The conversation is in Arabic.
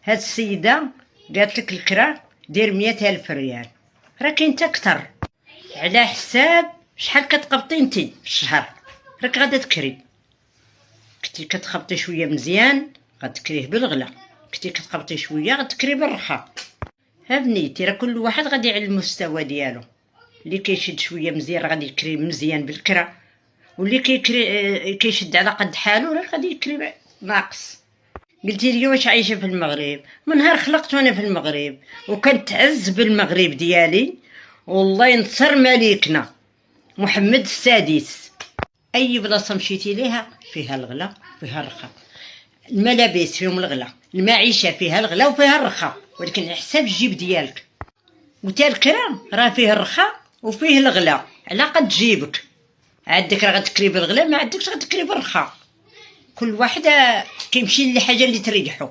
هاد السيده قالت لك الكرا دير 100,000 ريال، راك انت كتر على حساب شحال كتقبطي انت في الشهر، راك غادا تكري. كنتي كتقبطي شويه مزيان غتكريه بالغلا، كنتي كتقبطي شويه غتكري بالرخا. ها بنيتي راه كل واحد غادي على المستوى ديالو، اللي كيشد شويه مزيان غادي يكري مزيان بالكرا، واللي كيشد على قد حالو راه غادي يكري ناقص. قلتي لي واش عايشه في المغرب؟ من نهار خلقت وانا في المغرب وكنتعز بالمغرب ديالي، والله ينصر مليكنا محمد السادس. اي بلاصه مشيتي ليها فيها الغلا فيها الرخاء، الملابس فيهم الغلا، المعيشه فيها الغلا وفيها الرخاء، ولكن على حساب الجيب ديالك. وتا الكرا راه فيه الرخاء وفيه الغلا على قد جيبك، عندك راه غتكري بالغلا، ما عندكش غتكري بالرخاء. كل واحد كيمشي للحاجه اللي تريحو.